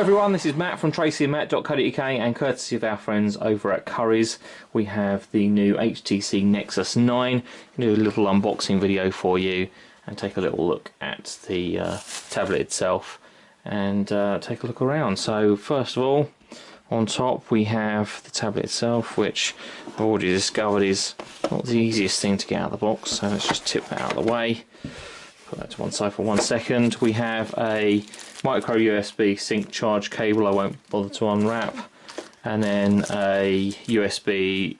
everyone, this is Matt from tracyandmatt.co.uk, and courtesy of our friends over at Currys, we have the new HTC Nexus 9. I'm going to do a little unboxing video for you and take a little look at the tablet itself and take a look around. So first of all, on top we have the tablet itself, which I've already discovered is not the easiest thing to get out of the box, so let's just tip that out of the way. Put that to one side for 1 second. We have a micro USB sync charge cable I won't bother to unwrap, and then a USB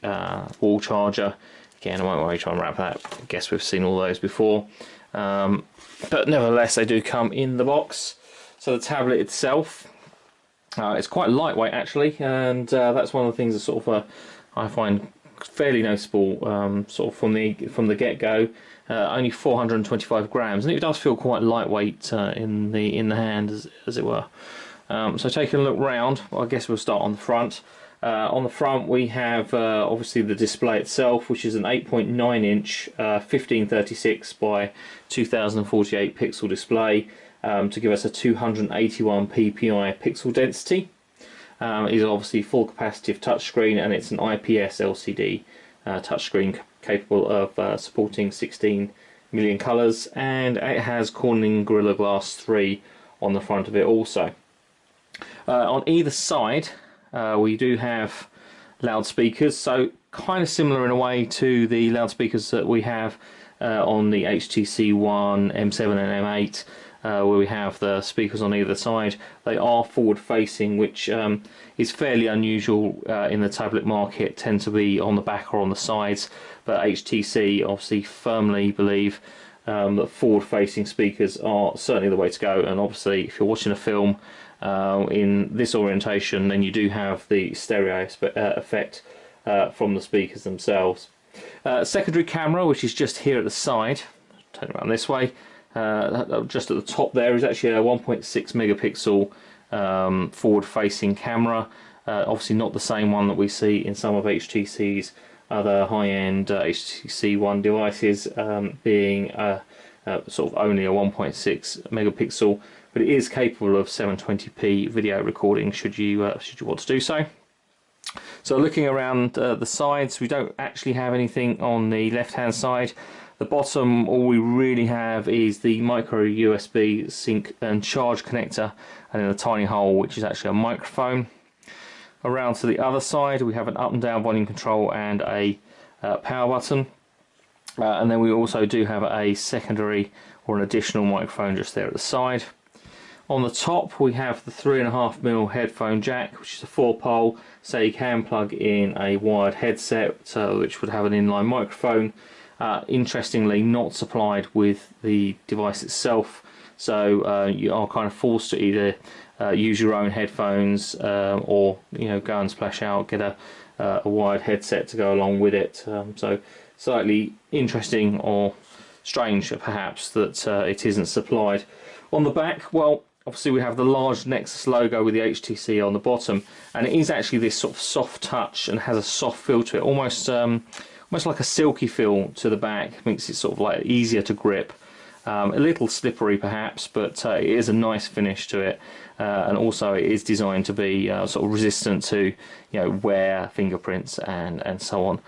wall charger. Again, I won't worry to unwrap that. I guess we've seen all those before, but nevertheless they do come in the box. So the tablet itself, it's quite lightweight actually, and that's one of the things that sort of I find fairly noticeable sort of from the get-go. Only 425 grams, and it does feel quite lightweight in the hand, as it were. So taking a look round, well, I guess we'll start on the front. On the front we have obviously the display itself, which is an 8.9 inch 1536 by 2048 pixel display to give us a 281 ppi pixel density. It is obviously full capacitive touchscreen, and it's an IPS LCD touchscreen capable of supporting 16 million colours, and it has Corning Gorilla Glass 3 on the front of it also. On either side we do have loudspeakers, so kind of similar in a way to the loudspeakers that we have on the HTC One, M7 and M8, where we have the speakers on either side. They are forward facing, which is fairly unusual in the tablet market. Tend to be on the back or on the sides, but HTC obviously firmly believe that forward facing speakers are certainly the way to go. And obviously if you're watching a film in this orientation, then you do have the stereo effect from the speakers themselves. Secondary camera, which is just here at the side, turn it around this way, just at the top there, is actually a 1.6 megapixel forward-facing camera. Obviously not the same one that we see in some of HTC's other high-end HTC One devices, being sort of only a 1.6 megapixel, but it is capable of 720p video recording should you want to do so. So looking around the sides, we don't actually have anything on the left-hand side. The bottom, all we really have is the micro USB sync and charge connector, and then a tiny hole which is actually a microphone. Around to the other side we have an up and down volume control and a power button, and then we also do have a secondary or an additional microphone just there at the side. On the top we have the 3.5mm headphone jack, which is a 4-pole, so you can plug in a wired headset which would have an inline microphone. Interestingly, not supplied with the device itself, so you are kind of forced to either use your own headphones or go and splash out, get a wired headset to go along with it. So slightly interesting or strange perhaps that it isn't supplied. On the back, well, obviously we have the large Nexus logo with the HTC on the bottom, and it is actually this sort of soft touch and has a soft feel to it, almost like a silky feel to the back. Makes it sort of like easier to grip, a little slippery perhaps, but it is a nice finish to it, and also it is designed to be sort of resistant to wear, fingerprints and so on.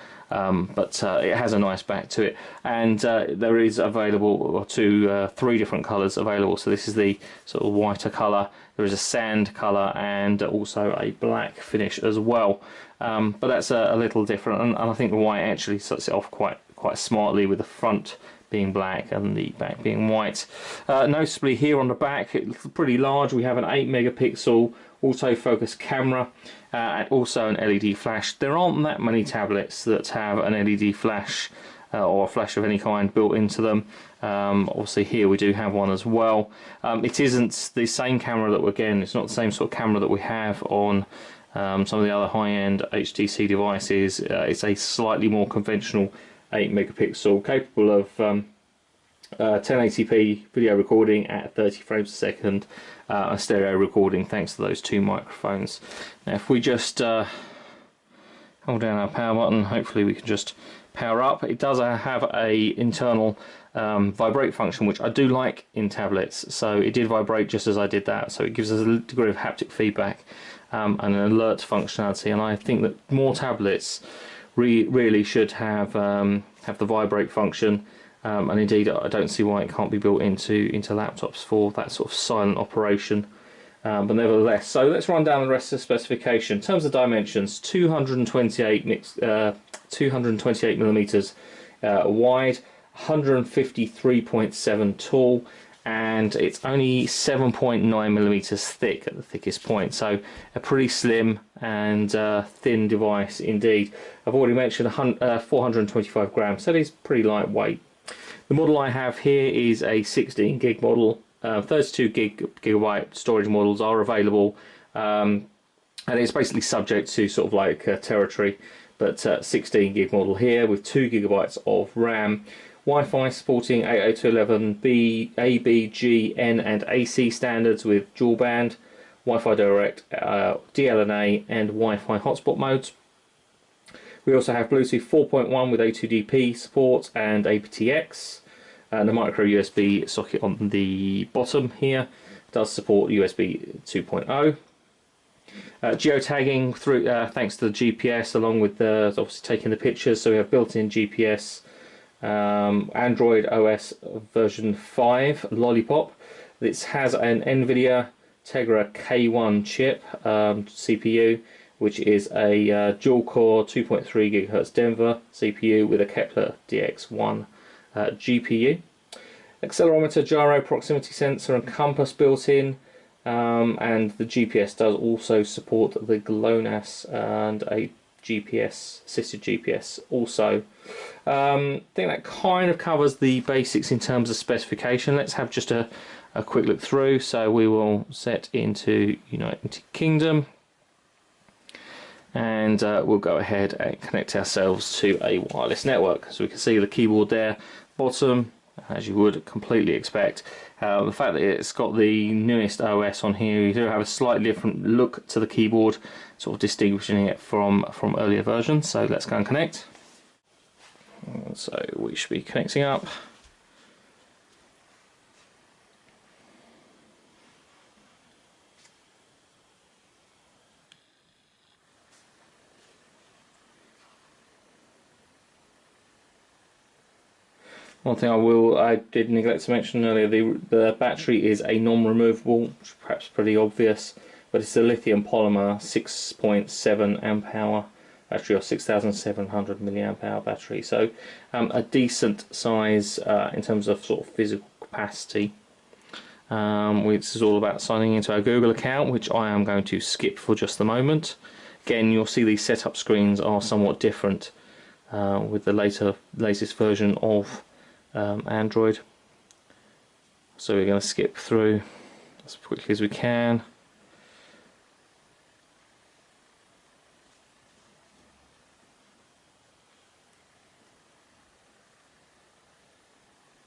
But it has a nice back to it, and there is available to 3 different colours available. So this is the sort of whiter colour, there is a sand colour, and also a black finish as well. But that's a little different, and I think the white actually sets it off quite smartly, with the front being black and the back being white. Noticeably here on the back, it's pretty large. We have an 8 megapixel autofocus camera, and also an LED flash. There aren't that many tablets that have an LED flash or a flash of any kind built into them. Obviously here we do have one as well. It isn't the same camera that it's not the same sort of camera that we have on some of the other high-end HTC devices. It's a slightly more conventional 8 megapixel, capable of 1080p video recording at 30 frames a second, and stereo recording thanks to those 2 microphones. Now if we just hold down our power button, hopefully we can just power up. It does have a internal vibrate function, which I do like in tablets. So it did vibrate just as I did that, so it gives us a degree of haptic feedback and an alert functionality. And I think that more tablets really should have the vibrate function. And indeed, I don't see why it can't be built into laptops for that sort of silent operation. But nevertheless, so let's run down the rest of the specification. In terms of dimensions, 228 millimeters wide, 153.7 tall, and it's only 7.9 millimeters thick at the thickest point. So a pretty slim and thin device indeed. I've already mentioned 425 grams, so it is pretty lightweight. The model I have here is a 16 gig model. 32 gigabyte storage models are available, and it's basically subject to sort of like territory, but 16 gig model here with 2 gigabytes of RAM, Wi-Fi supporting 802.11b, A, B, G, N and AC standards with dual band, Wi-Fi direct, DLNA and Wi-Fi hotspot modes. We also have Bluetooth 4.1 with A2DP support and aptX. And the micro USB socket on the bottom here does support USB 2.0. Geotagging through thanks to the GPS, along with obviously taking the pictures. So we have built-in GPS, Android OS version 5 Lollipop. This has an NVIDIA Tegra K1 chip CPU, which is a dual-core 2.3 GHz Denver CPU with a Kepler DX1 GPU. Accelerometer, gyro, proximity sensor and compass built in, and the GPS does also support the GLONASS and a GPS, assisted GPS also. I think that kind of covers the basics in terms of specification. Let's have just a quick look through. So we will set into United Kingdom, and we'll go ahead and connect ourselves to a wireless network. So we can see the keyboard there, bottom, as you would completely expect. The fact that it's got the newest OS on here, you do have a slightly different look to the keyboard, sort of distinguishing it from earlier versions. So let's go and connect. So we should be connecting up. One thing I did neglect to mention earlier, the battery is a non-removable, which is perhaps pretty obvious, but it's a lithium polymer 6.7 amp hour battery, or 6,700 milliamp hour battery. So a decent size in terms of sort of physical capacity. This is all about signing into our Google account, which I am going to skip for just the moment. Again, you'll see these setup screens are somewhat different with the latest version of Android. So we're going to skip through as quickly as we can.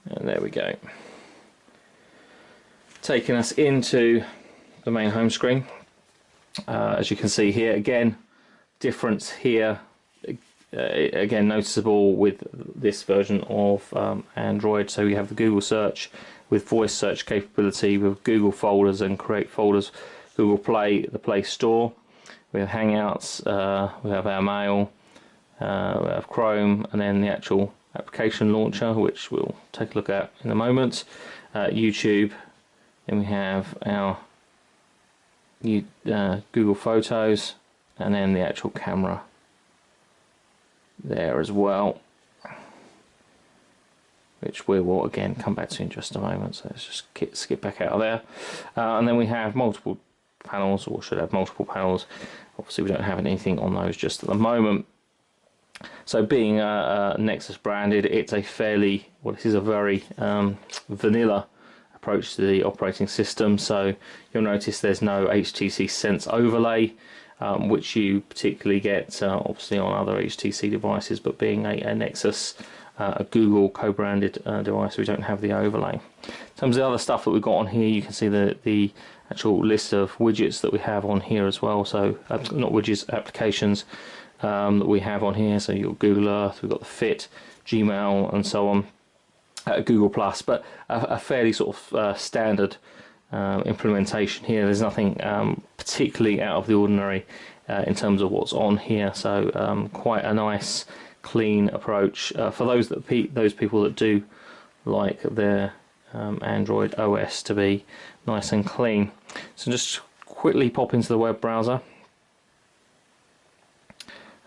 And there we go. Taking us into the main home screen. As you can see here, again, difference here. Again, noticeable with this version of Android. So we have the Google search with voice search capability, with Google folders and create folders, Google Play, the Play Store. We have Hangouts, we have our mail, we have Chrome, and then the actual application launcher, which we'll take a look at in a moment. YouTube, then we have our Google Photos, and then the actual camera there as well, which we will again come back to in just a moment. So let's just skip back out of there, and then we have multiple panels, or should have multiple panels. Obviously we don't have anything on those just at the moment. So being Nexus branded, it's a fairly, well, this is a very vanilla approach to the operating system. So you'll notice there's no HTC Sense overlay, which you particularly get obviously on other HTC devices, but being a Nexus, a Google co-branded device, we don't have the overlay. In terms of the other stuff that we've got on here, you can see the actual list of widgets that we have on here as well. So not widgets, applications. that we have on here. So you've got Google Earth, we've got the Fit, Gmail, and so on. Google Plus, but a fairly sort of standard implementation here. There's nothing particularly out of the ordinary in terms of what's on here. So quite a nice, clean approach for those people that do like their Android OS to be nice and clean. So just quickly pop into the web browser,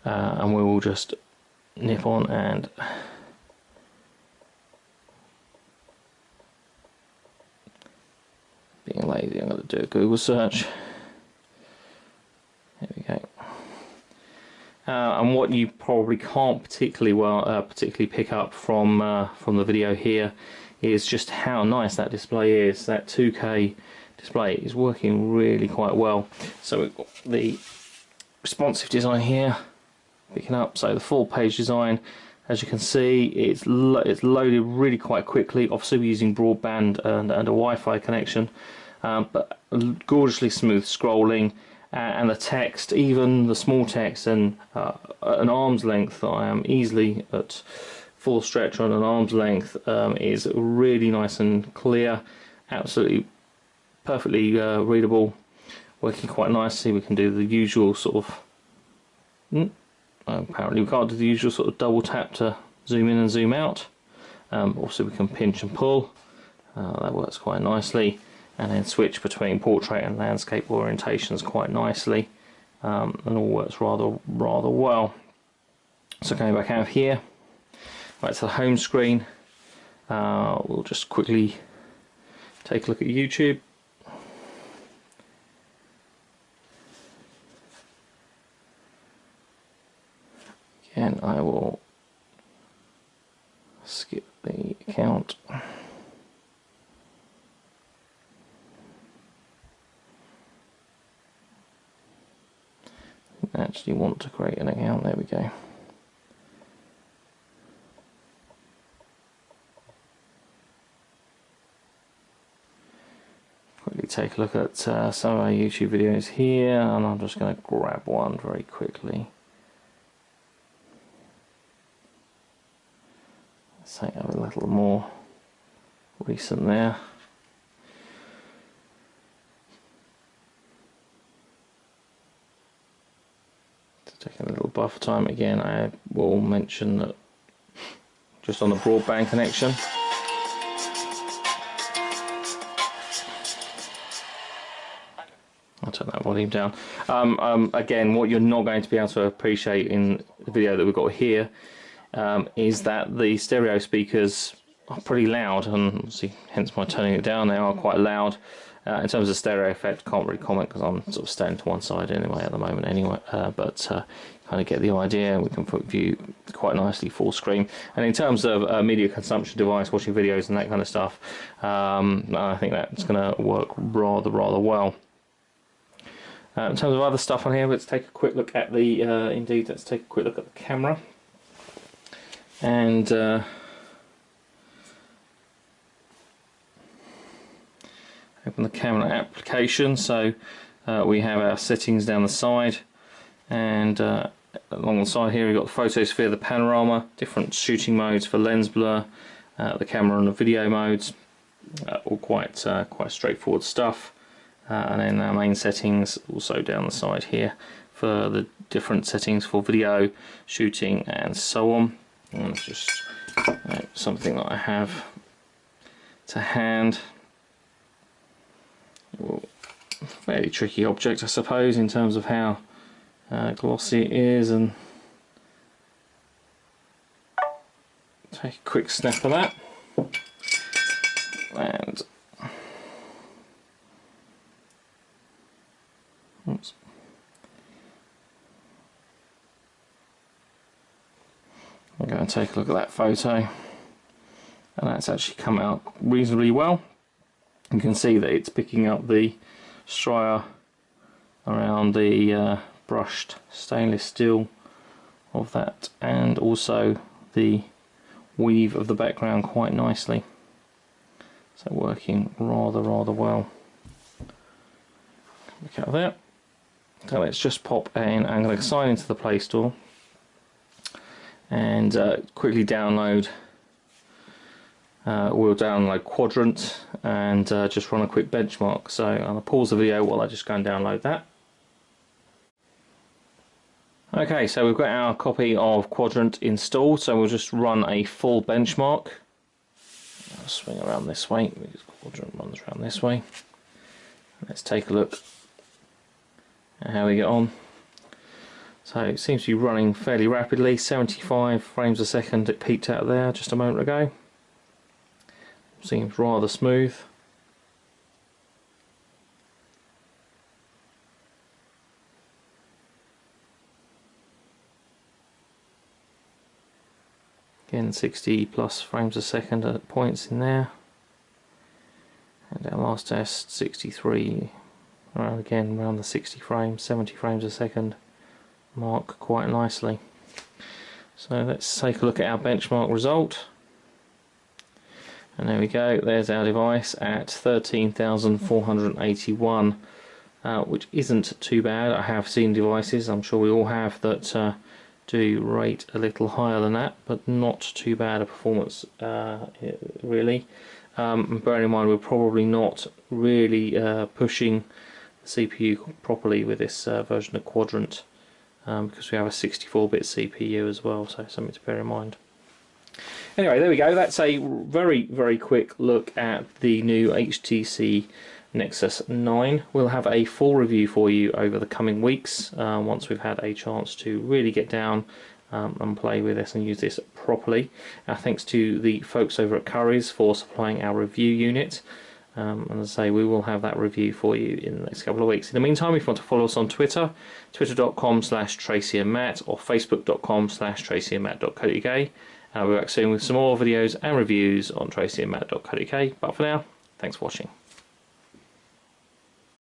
and we will just nip on and being lazy, I'm going to do a Google search. There we go. And what you probably can't particularly pick up from the video here is just how nice that display is. That 2K display is working really quite well. So we've got the responsive design here picking up. So the full page design, as you can see, it's loaded really quite quickly. Obviously we're using broadband and a Wi-Fi connection, but gorgeously smooth scrolling, and the text, even the small text and an arm's length, I am easily at full stretch on an arm's length, is really nice and clear, absolutely perfectly readable, working quite nicely. We can do the usual sort of apparently we can't do the usual sort of double tap to zoom in and zoom out. Also we can pinch and pull, that works quite nicely, and then switch between portrait and landscape orientations quite nicely, and all works rather well. So going back out of here, back to the home screen, we'll just quickly take a look at YouTube. Again, I will skip the account. I actually want to create an account. There we go. Quickly take a look at some of our YouTube videos here, and I'm just going to grab one very quickly. Say a little more recent there. Taking a little buffer time again, I will mention that just on the broadband connection, I'll turn that volume down. Again, what you're not going to be able to appreciate in the video that we've got here is that the stereo speakers are pretty loud, and obviously hence my turning it down, they are quite loud. In terms of stereo effect, can't really comment because I'm sort of standing to one side anyway at the moment anyway, but kind of get the idea. We can view quite nicely full screen, and in terms of media consumption device, watching videos and that kind of stuff, I think that's going to work rather well. In terms of other stuff on here, let's take a quick look at the let's take a quick look at the camera, and open the camera application. So we have our settings down the side, and along the side here we've got the photosphere, the panorama, different shooting modes for lens blur, the camera and the video modes, all quite straightforward stuff. And then our main settings also down the side here for the different settings for video shooting and so on. And it's just something that I have to hand. Well, fairly tricky object, I suppose, in terms of how glossy it is, and take a quick snap of that, and oops. I'm going to take a look at that photo, and that's actually come out reasonably well. You can see that it's picking up the striae around the brushed stainless steel of that, and also the weave of the background quite nicely. So working rather well. Look out there. So let's just pop in. I'm going to sign into the Play Store and quickly download. We'll download Quadrant and just run a quick benchmark. So I'm going to pause the video while I just go and download that. Okay, so we've got our copy of Quadrant installed, so we'll just run a full benchmark. I'll swing around this way, because Quadrant runs around this way. Let's take a look at how we get on. So it seems to be running fairly rapidly, 75 frames a second. It peaked out there just a moment ago. Seems rather smooth. Again, 60 plus frames a second at points in there. And our last test, 63, around the 60 frames, 70 frames a second mark quite nicely. So let's take a look at our benchmark result. And there we go, there's our device at 13,481, which isn't too bad. I have seen devices, I'm sure we all have, that do rate a little higher than that, but not too bad a performance really. Bearing in mind we're probably not really pushing the CPU properly with this version of Quadrant, because we have a 64-bit CPU as well, so something to bear in mind. Anyway, there we go. That's a very quick look at the new HTC Nexus 9. We'll have a full review for you over the coming weeks once we've had a chance to really get down and play with this and use this properly. Thanks to the folks over at Currys for supplying our review unit. And as I say, we will have that review for you in the next couple of weeks. In the meantime, if you want to follow us on Twitter, twitter.com/TracyandMatt or facebook.com/TracyandMatt.co.uk. I'll be back soon with some more videos and reviews on TracyandMatt.co.uk. But for now, thanks for watching.